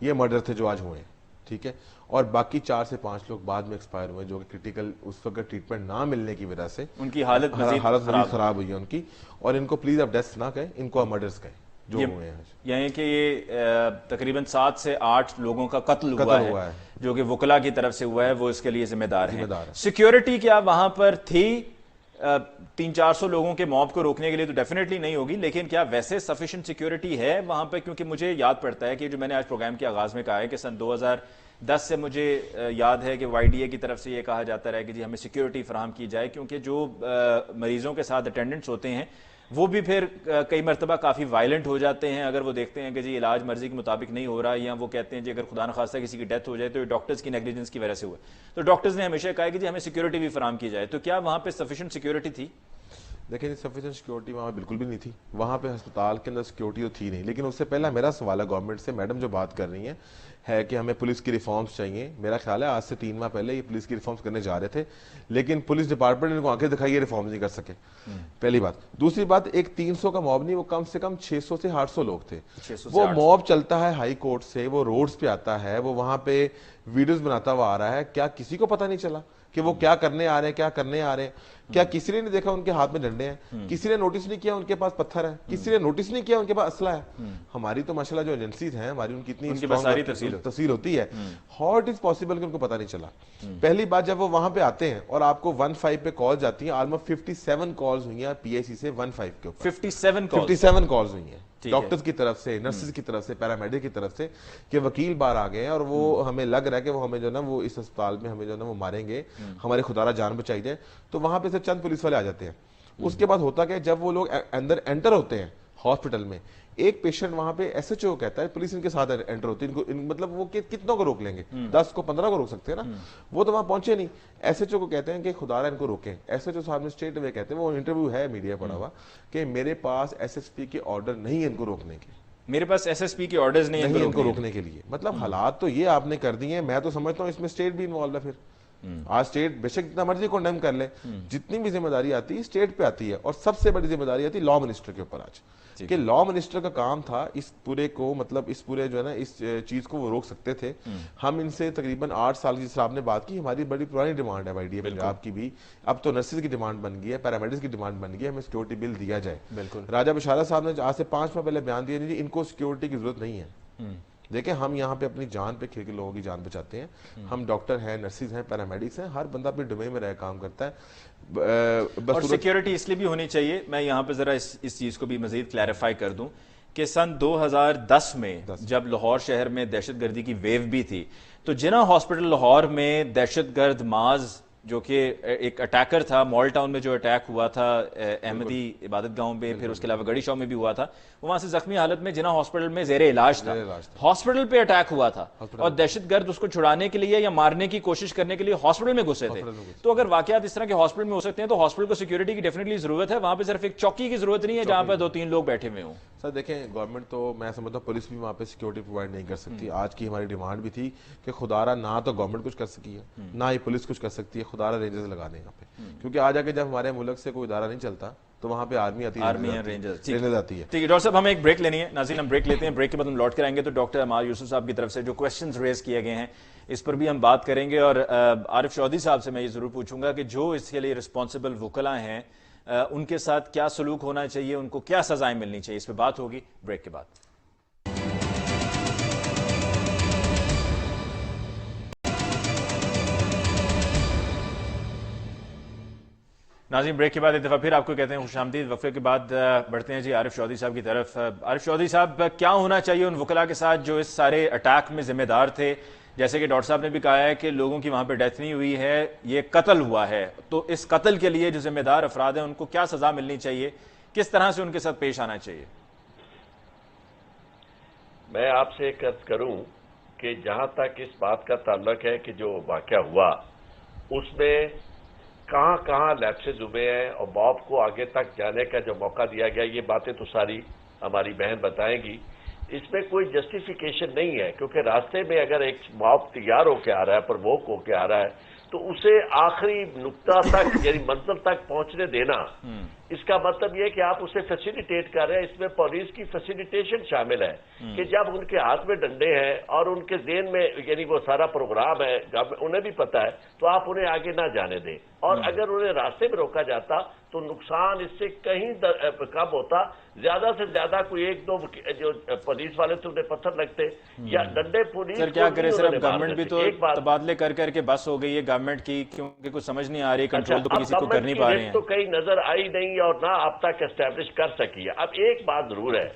یہ مرڈر تھے جو آج ہوئے ہیں. ٹھیک ہے. اور باقی 4 سے 5 لوگ بعد میں ایکسپائر ہوئے, جو کہ کرٹیکل اس وقت ٹریٹمنٹ نہ ملنے کی وجہ سے ان کی حالت مزید خراب ہوئی ہے ان کی. اور ان کو پلیز اب ڈیتھ نہ کہیں, ان کو اب مرڈرز کہیں جو ہوئے ہیں. یعنی کہ یہ تقریباً 7 سے 8 لوگوں کا قتل ہوا ہے جو کہ وکلا کی طرف سے ہوا ہے, وہ اس کے لیے ذمہ دار ہیں. سیکیورٹی کیا وہاں پر تھی؟ 300-400 لوگوں کے موب کو روکنے کے لیے تو ڈیفینیٹلی نہیں ہوگی, لیکن کیا ویسے سفیشینٹ سیکیورٹی ہے وہاں پہ؟ کیونکہ مجھے یاد پڑتا ہے کہ جو میں نے آج پروگرام کے آغاز میں کہا ہے کہ سن 2010 سے مجھے یاد ہے کہ وائی ڈی اے کی طرف سے یہ کہا جاتا رہا کہ جی ہمیں سیکیورٹی فراہم کی جائے, کیونکہ جو مریضوں کے ساتھ اٹینڈنٹس ہوتے ہیں وہ بھی پھر کئی مرتبہ کافی وائلنٹ ہو جاتے ہیں اگر وہ دیکھتے ہیں کہ جی علاج مرضی کے مطابق نہیں ہو رہا, یا وہ کہتے ہیں جی اگر خدا نخواستہ کسی کی ڈیتھ ہو جائے تو یہ ڈاکٹرز کی نیگلیجنس کی وجہ سے ہوا. تو ڈاکٹرز نے ہمیشہ کہا کہ جی ہمیں سیکیورٹی بھی فراہم کی جائے. تو کیا وہاں پہ سفیشینٹ سیکیورٹی تھی؟ دیکھیں سفیشینٹ سیکیورٹی وہاں بالکل بھی نہیں تھی. وہاں پہ ہسپتال کے اندر سیکیورٹی تو تھی نہیں. لیکن اس سے پہلا میرا سوال ہے گورنمنٹ سے, میڈم جو بات کر رہی ہیں ہے کہ ہمیں پولیس کی ریفارمز چاہیے. میرا خیال ہے آج سے 3 ماہ پہلے یہ پولیس کی ریفارمز کرنے جا رہے تھے, لیکن پولیس ڈپارٹمنٹ نے ان کو آنکھیں دکھائی, یہ ریفارمز نہیں کر سکے. پہلی بات. دوسری بات, ایک 300 کا موب نہیں, وہ کم سے کم 600 سے 800 لوگ تھے. وہ موب چلتا ہے ہائی کورٹ سے, وہ روڈز پہ آتا ہے, وہ وہاں پہ ویڈیوز بناتا ہوا آ رہا ہے. کیا کسی کو پتہ نہیں چلا کہ وہ کیا کرنے آ رہے ہیں, کیا کرنے آ رہے ہیں؟ کیا کسی نے نہیں دیکھا ان کے ہاتھ میں ڈنڈے ہیں؟ کسی نے نوٹس نہیں کیا ان کے پاس پتھر ہے؟ کسی نے نوٹس نہیں کیا ان کے پاس اسلحہ ہے؟ ہماری تو ماشاءاللہ جو ایجنسیز ہیں, ہماری ان کی اتنی تفصیل ہوتی ہے. ہاؤ اٹ از پاسبل کہ ان کو پتہ نہیں چلا؟ پہلی بات, جب وہ وہاں پہ آتے ہیں اور آپ کو 15 پہ کال جاتی ہیں, آلموسٹ 57 کالز ہوئی ہیں پی آئی سی سے 15 کے اوپر. 57 کالز ہوئی ہیں ڈاکٹرز کی طرف سے, نرسز کی طرف سے, پیرامیڈک کی طرف سے, کہ وکیل باہر آ گئے ہیں اور وہ ہمیں لگ رہا ہے کہ وہ ہمیں جو نا وہ اس اسپتال میں ہمیں جو نا وہ ماریں گے, ہمارے خدا را جان بچائی جائے. تو وہاں پہ سے چند پولیس والے آ جاتے ہیں. اس کے بعد ہوتا کہ جب وہ لوگ اندر انٹر ہوتے ہیں ہاسپٹل میں, ایک پیشنٹ وہاں پہ ایس ایچ او کہتا ہے پولیس ان کے ساتھ انٹر ہوتی ہے, مطلب وہ کتنوں کو روک لیں گے؟ 10 کو 15 کو روک سکتے ہیں نا. وہ تو وہاں پہنچے نہیں. ایس ایچ او کو کہتے ہیں کہ خدا را ان کو روکیں. ایس ایچ او صاحب نے اسٹریٹ اوے کہتے ہیں, وہ انٹرویو ہے میڈیا پڑا ہوا, کہ میرے پاس ایس ایس پی کے آرڈر نہیں ہے ان کو روکنے کے, میرے پاس ایس ایس پی کے آرڈرز نہیں ہیں ان کو روکنے کے لیے. مطلب حالات تو یہ آپ نے کر دیے ہیں. میں تو سمجھتا ہوں اس میں اسٹیٹ بھی انوالو ہے. پھر آج اسٹیٹ بے شک جتنا مرضی کنڈیم کر لے, جتنی بھی ذمہ داری آتی ہے اسٹیٹ پہ آتی ہے, اور سب سے بڑی ذمہ داری آتی ہے لا منسٹر کے اوپر آج, کہ لا منسٹر کا کام تھا اس پورے کو, مطلب اس پورے جو ہے نا اس چیز کو وہ روک سکتے تھے. ہم ان سے تقریباً 8 سال کی, جس طرح آپ نے بات کی, ہماری بڑی پرانی ڈیمانڈ ہے IDA پنجاب کی بھی. اب تو نرسز کی ڈیمانڈ بن گئی ہے, پیرامیڈکس کی ڈیمانڈ بن گئی ہے, ہمیں سیکورٹی بل دیا جائے. راجہ بشارہ صاحب نے آج سے 5 ماہ پہلے بیان دیا ان کو سیکورٹی کی ضرورت نہیں ہے. دیکھیں ہم یہاں پہ اپنی جان پہ کھیل کے لوگوں کی جان بچاتے ہیں. ہم ڈاکٹر ہیں, نرسز ہیں, پیرامیڈکس ہیں, ہر بندہ اپنے ڈومین میں رہ کام کرتا ہے. اور سیکیورٹی اس لیے بھی ہونی چاہیے. میں یہاں پہ ذرا اس چیز کو بھی مزید کلیریفائی کر دوں کہ سن 2010 میں جب لاہور شہر میں دہشت گردی کی ویو بھی تھی, تو جناح ہاسپٹل لاہور میں دہشت گرد معاذ جو کہ ایک اٹیکر تھا, مال ٹاؤن میں جو اٹیک ہوا تھا احمدی عبادت گاؤں میں, پھر اس کے علاوہ گڑی شاؤ میں بھی ہوا تھا, وہاں سے زخمی حالت میں جناح ہاسپٹل میں زیر علاج تھا. ہاسپٹل پہ اٹیک ہوا تھا اور دہشت گرد اس کو چھڑانے کے لیے یا مارنے کی کوشش کرنے کے لیے ہاسپٹل میں گھسے تھے. تو اگر واقعات اس طرح کے ہاسپٹل میں ہو سکتے ہیں تو ہاسپٹل کو سیکورٹی کی ڈیفینیٹلی ضرورت ہے. وہاں پہ صرف ایک چوکی کی ضرورت نہیں ہے جہاں پہ 2-3 لوگ بیٹھے ہوئے ہوں. سر دیکھیں, گورنمنٹ تو میں سمجھتا ہوں پولیس بھی وہاں پہ سیکورٹی پرووائڈ نہیں کر سکتی. آج کی ہماری ڈیمانڈ بھی تھی کہ خدارہ نہ تو گورنمنٹ کچھ کر سکی ہے, نہ ہی پولیس کچھ کر سکتی ہے, خدارہ رینجرز لگا دیں یہاں پہ, کیونکہ آج آگے جب ہمارے ملک سے کوئی ادارہ نہیں چلتا تو وہاں پہ آرمی آتی ہے, رینجرز آتی ہے. ٹھیک ہے ڈاکٹر صاحب, ہمیں ایک بریک لینی ہے. ناظرین ہم بریک لیتے ہیں, بریک کے بعد ہم لوٹ کر آئیں گے تو ڈاکٹر عمار یوسف صاحب کی طرف سے جو کویسچنز ریز کیے گئے ہیں اس پر بھی ہم بات کریں گے. اور عارف چودھری صاحب سے میں یہ ضرور پوچھوں گا کہ جو اس کے لیے رسپانسبل وکلاء ہیں ان کے ساتھ کیا سلوک ہونا چاہیے, ان کو کیا سزائیں ملنی چاہیے, اس پہ بات ہوگی بریک کے بعد. ناظرین بریک کے بعد ایک دفعہ پھر آپ کو کہتے ہیں خوش آمدید. وقفے کے بعد بڑھتے ہیں جی عارف چودھری صاحب کی طرف. عارف چودھری صاحب, کیا ہونا چاہیے ان وکلاء کے ساتھ جو اس سارے اٹیک میں ذمہ دار تھے؟ جیسے کہ ڈاکٹر صاحب نے بھی کہا ہے کہ لوگوں کی وہاں پہ ڈیتھ نہیں ہوئی ہے, یہ قتل ہوا ہے, تو اس قتل کے لیے جو ذمہ دار افراد ہیں ان کو کیا سزا ملنی چاہیے, کس طرح سے ان کے ساتھ پیش آنا چاہیے؟ میں آپ سے ایک عرض کروں کہ جہاں تک اس بات کا تعلق ہے کہ جو واقعہ ہوا اس میں کہاں کہاں لیپسز ہوئے ہیں اور موب کو آگے تک جانے کا جو موقع دیا گیا, یہ باتیں تو ساری ہماری بہن بتائیں گی. اس میں کوئی جسٹیفیکیشن نہیں ہے, کیونکہ راستے میں اگر ایک موب تیار ہو کے آ رہا ہے, پرووک ہو کے آ رہا ہے, تو اسے آخری نقطہ تک یعنی منزل تک پہنچنے دینا, اس کا مطلب یہ کہ آپ اسے فیسیلیٹیٹ کر رہے ہیں. اس میں پولیس کی فیسیلیٹیشن شامل ہے کہ جب ان کے ہاتھ میں ڈنڈے ہیں اور ان کے ذہن میں یعنی وہ سارا پروگرام ہے, انہیں بھی پتا ہے, تو آپ انہیں آگے نہ جانے دیں. اور اگر انہیں راستے میں روکا جاتا تو نقصان اس سے کہیں کم ہوتا. زیادہ سے زیادہ کوئی 1-2 جو پولیس والے تو انہیں پتھر لگتے یا ڈنڈے پولیس. سر کیا کرے سر, اب گورنمنٹ بھی تو تبادلے کر کر کے بس ہو گئی ہے گورنمنٹ کی, کیونکہ کچھ سمجھ نہیں آ رہی, کنٹرول تو کسی کو کر نہیں پا رہے ہیں. تو کہیں نظر آئی نہیں اور نہ اب تک اسٹیبلش کر سکی ہے. اب ایک بات ضرور ہے,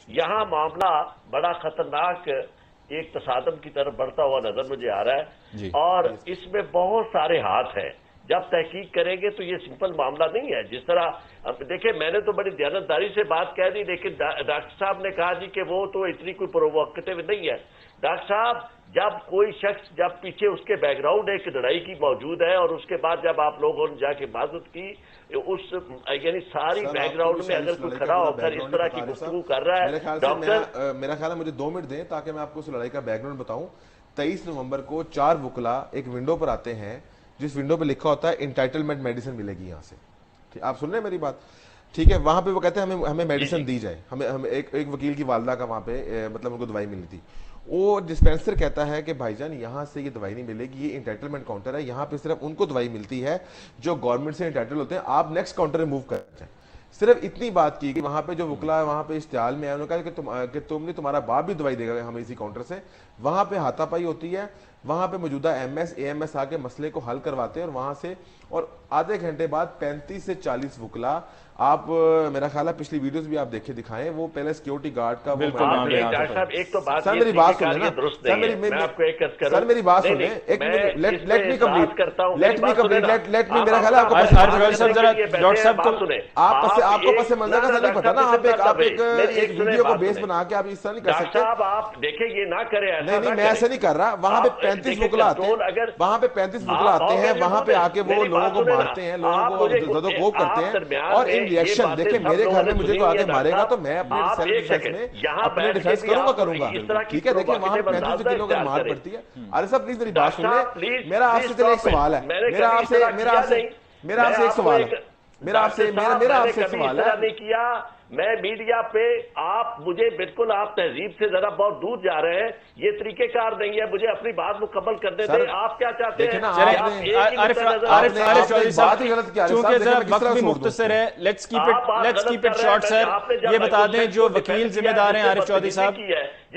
یہاں معاملہ بڑا خطرناک ایک تصادم کی طرف بڑھتا ہوا نظر مجھے آ رہا ہے, اور اس میں بہت سارے ہاتھ ہیں. جب تحقیق کریں گے تو یہ سمپل معاملہ نہیں ہے. جس طرح دیکھیں, میں نے تو بڑی دیانتداری سے بات کہہ دی, لیکن ڈاکٹر صاحب نے کہا جی کہ وہ تو اتنی کوئی پرووکیٹو نہیں ہے. ڈاکٹر صاحب जब कोई शख्स जब पीछे उसके बैकग्राउंड एक लड़ाई की मौजूद है और उसके बाद जब आप लोगों ने जाके इबादत की उस यानी सारी बैकग्राउंड में अगर कोई खड़ा होकर इस तरह की गुफ्तगू कर रहा है डॉक्टर, मेरा ख्याल है मुझे 2 मिनट दें ताकि मैं आपको उस लड़ाई का बैकग्राउंड बताऊं। 23 नवंबर को 4 वकला एक विंडो पर आते हैं जिस विंडो पर लिखा होता है इंटाइटलमेंट मेडिसिन मिलेगी यहाँ से, ठीक आप सुन रहे हैं मेरी बात, ठीक है। वहां पे वो कहते हैं हमें मेडिसिन दी जाए, हमें एक वकील की वालदा का वहां पे मतलब उनको दवाई मिली थी। वो डिस्पेंसर कहता है कि भाईजान यहाँ से ये दवाई नहीं मिलेगी, ये इंटाइटलमेंट काउंटर है, यहाँ पे सिर्फ उनको दवाई मिलती है जो गवर्नमेंट से इंटाइटल होते हैं, आप नेक्स्ट काउंटर मूव कर जाए। सिर्फ इतनी बात की कि वहां पे जो वकला वहां पे इश्तिहाल में आया, उन्होंने कहा कि तुमने तुम्हारा बाप भी दवाई देगा हमें इसी काउंटर से। वहां पे हाथापाई होती है, वहां पे मौजूदा MS AMS आके मसले को हल करवाते हैं और वहां से और आधे घंटे बाद 35 से 40 वकला, आप मेरा ख्याल है पिछली वीडियोस भी आप देखे दिखाएं, वो पहले सिक्योरिटी गार्ड का एक तो बात सर मेरी बात सुने ना, सर मेरी बात सुने, एक minute, let me complete, let me मेरा ख्याल है आपको पस मंजर का नहीं पता ना, आप एक वीडियो को बेस बना के आप इस तरह नहीं कर सकते। आप देखें ये ना करें, नहीं मैं ऐसे नहीं कर रहा। वहां पे 35 वकला आते हैं, वहां पे 35 वकला आते हैं, वहां पे आके वो लोगों को मारते हैं, लोगों को जदोकोब करते हैं और इन रिएक्शन देखिए मेरे घर में मुझे को आगे मारेगा तो मैं अपने सेल्फ डिफेंस में अपने डिफेंस करूंगा, ठीक है। देखिए वहां पे 35 किलो का मार पड़ती है। अरे साहब प्लीज मेरी बात सुन ले, मेरा आपसे चले एक सवाल है, मेरा आपसे एक सवाल है, मेरा आपसे एक सवाल है। नहीं किया मैं मीडिया पे, आप मुझे बिल्कुल आप तहजीब से जरा बहुत दूर जा रहे हैं, ये तरीकेकार नहीं है, मुझे अपनी बात मुकम्मल करने दें। आप क्या चाहते हैं? वक्त भी मुख्तसर है, let's keep it short sir. ये बता दें जो वकील जिम्मेदार हैं आरिफ चौधरी साहब,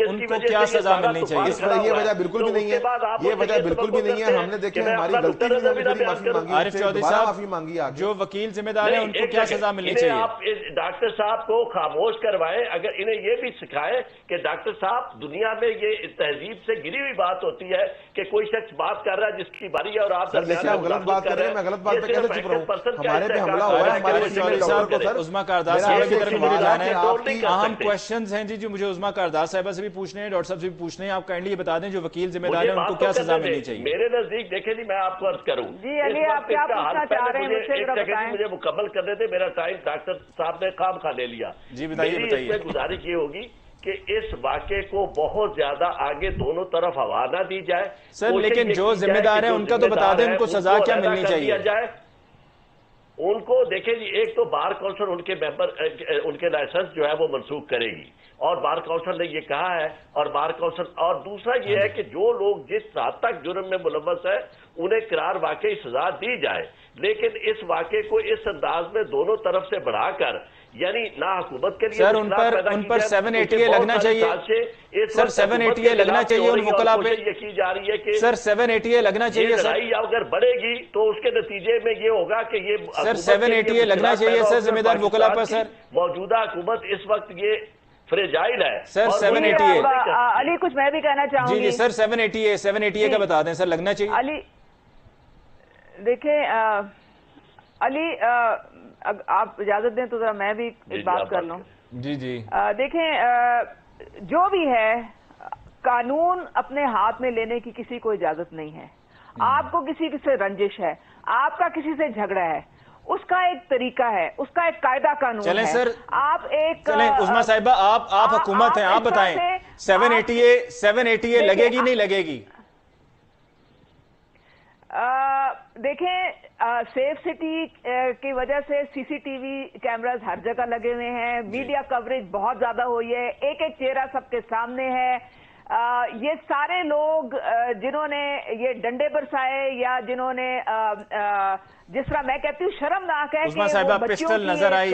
उनको क्या सजा मिलनी चाहिए? ये वजह बिल्कुल भी नहीं है, ये वजह बिल्कुल भी नहीं है। हमने देखे हमारी गलती नहीं है, मेरी माफी मांगी, आरिफ चौधरी साहब माफी मांगी, जो वकील जिम्मेदार हैं उनको क्या सजा मिलनी चाहिए? आप डॉक्टर साहब को खामोश करवाएं, अगर इन्हें ये भी सिखाएं कि डॉक्टर साहब दुनिया में ये तहजीब से गिरी हुई बात होती है कि कोई शख्स बात कर रहा है जिसकी बारी है और आप गलत बात कर रहे हैं, मैं गलत बात पे कैसे चुप रहूं? हमारे पे हमला हुआ है, हमारे साहब को उस्मा कारदास साहब की तरफ मुझे जाना है, अहम क्वेश्चंस हैं जी जो मुझे उस्मा कारदास साहब से भी पूछने हैं, डॉक्टर साहब से भी पूछने हैं। आप काइंडली ये बता दें जो वकील जिम्मेदार हैं उनको क्या सजा मिलनी चाहिए? मेरे नजदीक देखे जी, मैं आपको अर्ज करूं जी अली, आप क्या पूछना चाह रहे हैं मुझे मुकम्मल करने दे, मेरा टाइम डॉक्टर साहब ने काम खा ले लिया जी। बताइए इसमें गुजारिश ये होगी कि इस वाक़े को बहुत ज्यादा आगे दोनों तरफ हवा ना दी जाए सर, लेकिन जो जिम्मेदार है उनका तो बता दें उनको सजा क्या मिलनी चाहिए? उनको देखें जी, एक तो बार काउंसिल उनके मेंबर उनके लाइसेंस जो है वो मनसूख करेगी और बार काउंसिल ने ये कहा है, और बार काउंसिल, और दूसरा ये है कि जो लोग जिस हद तक जुर्म में मुलव्वस है उन्हें करार वाकई सजा दी जाए, लेकिन इस वाक़े को इस अंदाज में दोनों तरफ से बढ़ाकर, यानी ना हुकूमत के लिए सर उन पर 780 लगना चाहिए सर, 780 लगना चाहिए उन वकला पे, ये की जा रही है कि सर 780 लगना चाहिए सर। लड़ाई अगर बढ़ेगी तो उसके नतीजे में ये होगा कि ये सर 780 लगना चाहिए सर जिम्मेदार वकला पर। सर मौजूदा हुकूमत इस वक्त ये फ्रेजाइल है सर, 780 अली, कुछ मैं भी कहना चाहूंगी। जी सर 780 का बता दें सर, लगना चाहिए। अली देखें अली, आप इजाजत दें तो जरा मैं भी एक बात कर लूं। जी जी देखें, जो भी है कानून अपने हाथ में लेने की किसी को इजाजत नहीं है। आपको किसी से रंजिश है, आपका किसी से झगड़ा है, उसका एक तरीका है, उसका एक कायदा कानून चलें है। सर, आप एक उस्मा साहिबा, आप हुकूमत हैं, आप बताएं 780 लगेगी नहीं लगेगी? देखें, सेफ सिटी की वजह से सीसीटीवी कैमरास हर जगह लगे हुए हैं, मीडिया कवरेज बहुत ज्यादा हुई है, एक एक चेहरा सबके सामने है। ये सारे लोग जिन्होंने ये डंडे बरसाए या जिन्होंने जिस तरह मैं कहती हूँ शर्मनाक है उस्मा साहिबा, पिस्टल नजर आई,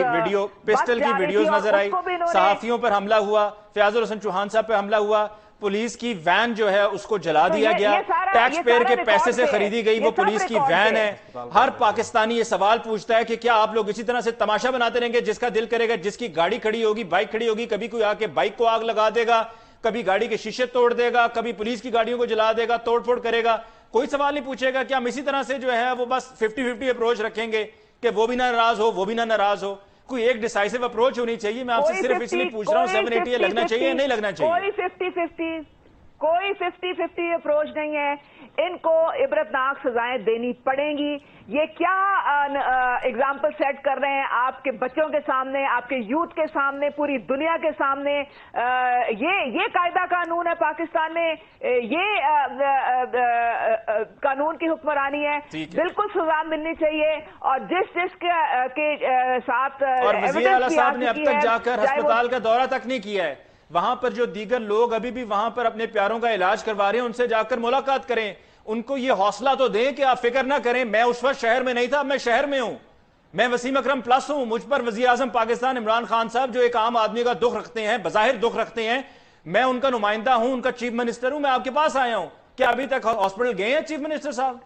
पिस्टल की वीडियोस नजर आई, सहाफियों पर हमला हुआ, फयाजुल हसन चौहान साहब पे हमला हुआ, पुलिस की वैन जो है उसको जला दिया गया, टैक्स पेयर के पैसे से खरीदी गई वो पुलिस की वैन है। हर पाकिस्तानी ये सवाल पूछता है कि क्या आप लोग इसी तरह से तमाशा बनाते रहेंगे? जिसका दिल करेगा, जिसकी गाड़ी खड़ी होगी, बाइक खड़ी होगी, कभी कोई आके बाइक को आग लगा देगा, कभी गाड़ी के शीशे तोड़ देगा, कभी पुलिस की गाड़ियों को जला देगा, तोड़फोड़ करेगा, कोई सवाल नहीं पूछेगा कि हम इसी तरह से जो है वो बस 50-50 अप्रोच रखेंगे कि वो भी ना नाराज हो, वो भी ना नाराज हो? कोई एक डिसाइसिव अप्रोच होनी चाहिए। मैं आपसे सिर्फ इसलिए पूछ रहा हूँ 780 लगना चाहिए या नहीं लगना चाहिए? कोई 50-50 کوئی 50-50 اپروچ نہیں ہے. ان کو عبرتناک سزائیں دینی پڑیں گی. یہ کیا اگزامپل سیٹ کر رہے ہیں آپ کے بچوں کے سامنے, آپ کے یوتھ کے سامنے, پوری دنیا کے سامنے. یہ قاعدہ قانون ہے پاکستان میں, یہ قانون کی حکمرانی ہے. بالکل سزا ملنی چاہیے. اور جس کے ساتھ اور وزیر اعلیٰ صاحب نے اب تک جا کر ہسپتال کا دورہ تک نہیں کیا ہے. وہاں پر جو دیگر لوگ ابھی بھی وہاں پر اپنے پیاروں کا علاج کروا رہے ہیں, ان سے جا کر ملاقات کریں, ان کو یہ حوصلہ تو دیں کہ آپ فکر نہ کریں. میں اس وقت شہر میں نہیں تھا, اب میں شہر میں ہوں. میں وسیم اکرم پلس ہوں. مجھ پر وزیر اعظم پاکستان عمران خان صاحب جو ایک عام آدمی کا دکھ رکھتے ہیں, بظاہر دکھ رکھتے ہیں, میں ان کا نمائندہ ہوں, ان کا چیف منسٹر ہوں. میں آپ کے پاس آیا ہوں. کیا ابھی تک ہاسپٹل گئے ہیں چیف منسٹر صاحب؟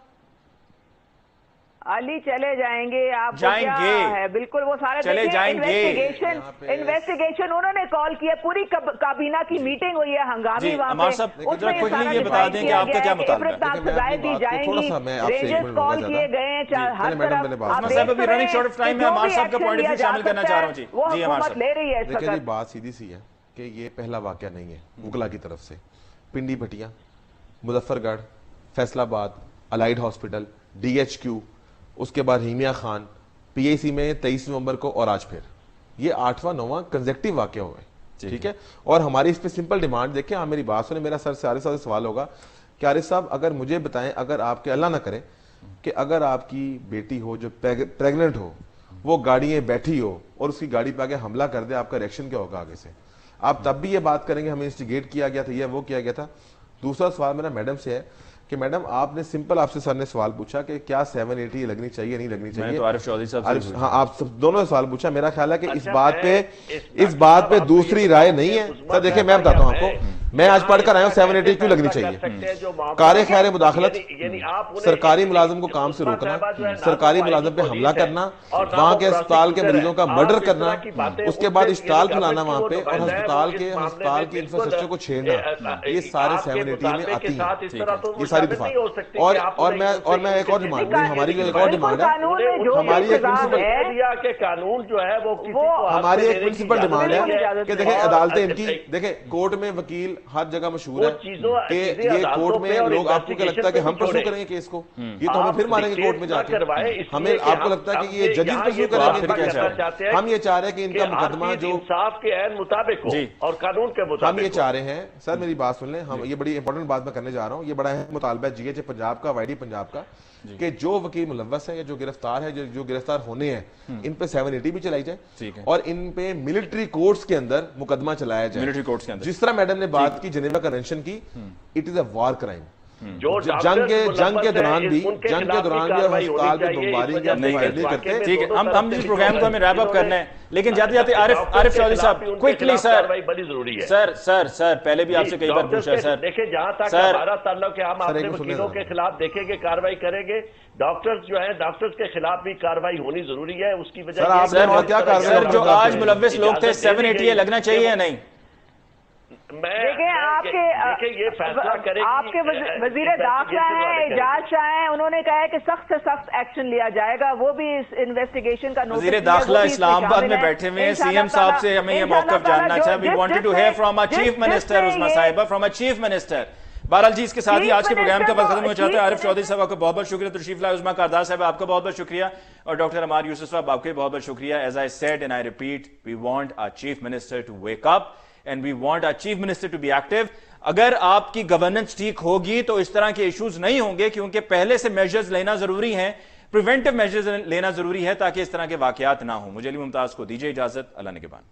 علی چلے جائیں گے, آپ جائیں گے, ہے بالکل وہ سارے چلے جائیں گے. انویسٹیگیشن انہوں نے کال کیا, پوری کابینہ کی میٹنگ ہوئی ہے ہنگامی وہاں عمار صاحب یہ بتا دیں کہ آپ کا کیا مطالبہ ہے. سزائیں دی جائیں گی, رینجرز کال کیے گئے ہیں ہر طرف. صاحب ابھی رننگ شارٹ آف ٹائم ہے, عمار صاحب کا پوائنٹ آف ویو شامل کرنا چاہ رہا ہوں. وہ حکومت لے رہی ہے اس دیکھیں وقت. جی بات سیدھی سی ہے کہ یہ پہلا واقعہ نہیں ہے مغلا کی طرف سے. پنڈی بھٹیاں, مظفر گڑھ, Faisalabad, allied hospital, D H Q, اس کے بعد ہیمیا خان, پی آئی سی میں 23 نومبر کو, اور آج پھر یہ 8واں 9واں کنزیکٹیو واقعہ ہوئے. ٹھیک ہے, اور ہماری اس پہ سمپل ڈیمانڈ دیکھیں. آپ میری بات سنیں, میرا سر سے عارف صاحب سے سوال ہوگا کہ عارف صاحب اگر مجھے بتائیں, اگر آپ کے اللہ نہ کرے کہ اگر آپ کی بیٹی ہو جو پریگننٹ ہو, وہ گاڑی میں بیٹھی ہو اور اس کی گاڑی پہ آگے حملہ کر دے, آپ کا ریئیکشن کیا ہوگا آگے سے؟ آپ تب بھی یہ بات کریں گے ہمیں انسٹیگیٹ کیا گیا تھا, یہ وہ کیا گیا تھا. دوسرا سوال میرا میڈم سے ہے کہ میڈم آپ نے سمپل, آپ سے سر نے سوال پوچھا کہ کیا 780 لگنی چاہیے نہیں لگنی چاہیے. عارف چودھری صاحب سے, ہاں آپ دونوں نے سوال پوچھا. میرا خیال ہے کہ اس بات پہ دوسری رائے نہیں ہے. سر دیکھیں میں بتاتا ہوں آپ کو, میں آج پڑھ کر آیا ہوں 780 کیوں لگنی چاہیے. کار خیر مداخلت, سرکاری ملازم کو کام سے روکنا, سرکاری ملازم پہ حملہ کرنا, وہاں کے اسپتال کے مریضوں کا مرڈر کرنا, اس کے بعد اشتعال پھیلانا وہاں پہ, اور ہسپتال کی انفراسٹرکچر کو چھیڑنا, یہ سارے 780 میں آتی ہیں. یہ ساری دفعہ. اور میں ایک اور ڈیمانڈ, ہماری جو ایک اور ڈیمانڈ ہے, ہماری ایک قانون جو ہے وہ ہماری ایک پرنسپل ڈیمانڈ ہے کہ دیکھیں عدالتیں ان کی, دیکھیں کورٹ میں وکیل ہر جگہ مشہور ہے کہ یہ کورٹ میں لوگ, آپ کو کیا لگتا ہے کہ ہم پرسو کریں گے کیس کو, یہ تو ہمیں پھر ماریں گے کورٹ میں جا کے. ہمیں آپ کو لگتا ہے کہ یہ ججز پرسو کریں گے؟ ہم یہ چاہ رہے ہیں کہ ان کا مقدمہ جو انصاف کے عین مطابق ہو اور قانون کے مطابق. ہم یہ چاہ رہے ہیں, سر میری بات سن لیں, ہم یہ بڑی امپورٹنٹ بات میں کرنے جا رہا ہوں. یہ بڑا اہم مطالبہ ہے جی ایچ پنجاب کا, وائی ڈی پنجاب کا, کہ جو وکیل ملوث ہے یا جو گرفتار ہے, جو گرفتار ہونے ہیں, ان پہ 780 بھی چلائی جائے اور ان پہ ملٹری کورٹس کے اندر مقدمہ چلایا جائے. جس طرح میڈم نے بات کی جنیوا کنونشن کی, it is a war crime. جنگ کے دوران بھی ہسپتال پہ بمباری نہیں کرتے. ٹھیک ہے, ہم اس پروگرام کو ہمیں ریپ اپ کرنا ہے, لیکن جاتے جاتے عارف چودھری صاحب کوئکلی. سر پہلے بھی آپ سے کئی بار پوچھا سر, دیکھیں جہاں تک ہمارا تعلق ہے ہم اپنے وکیلوں کے خلاف دیکھیں گے, کارروائی کریں گے. ڈاکٹرز جو ہیں, ڈاکٹرز کے خلاف بھی کارروائی ہونی ضروری ہے. اس کی وجہ سر جو آج ملوث لوگ تھے 780 لگنا چاہیے یا نہیں؟ دیکھیں آپ کے وزیر داخلہ ہیں اعجاز شاہ ہیں, انہوں نے کہا ہے کہ سخت سے سخت ایکشن لیا جائے گا. وہ بھی اس انویسٹیگیشن کا وزیر داخلہ اسلام آباد میں بیٹھے ہوئے ہیں. سی ایم صاحب سے ہمیں یہ موقف جاننا چاہا. We wanted to hear from our chief minister Uzma صاحبہ, فرام آور چیف منسٹر. بہرحال جی, اس کے ساتھ ہی آج کے پروگرام کا وقت ختم ہو چاہتا ہے. عارف چودھری صاحب آپ کا بہت بہت شکریہ, تشریف لائے. عظمیٰ کاردار صاحب آپ کا بہت بہت شکریہ, اور ڈاکٹر عمار یوسف صاحب آپ کا بہت بہت شکریہ. As I said and I repeat, we want our chief minister to wake up and we want our chief minister to be active. اگر آپ کی گورننس ٹھیک ہوگی تو اس طرح کے ایشوز نہیں ہوں گے, کیونکہ پہلے سے میجرز لینا ضروری ہیں, پریونٹیو میجرز لینا ضروری ہے تاکہ اس طرح کے واقعات نہ ہوں. مجھے علی ممتاز کو دیجیے اجازت. اللہ نگہبان.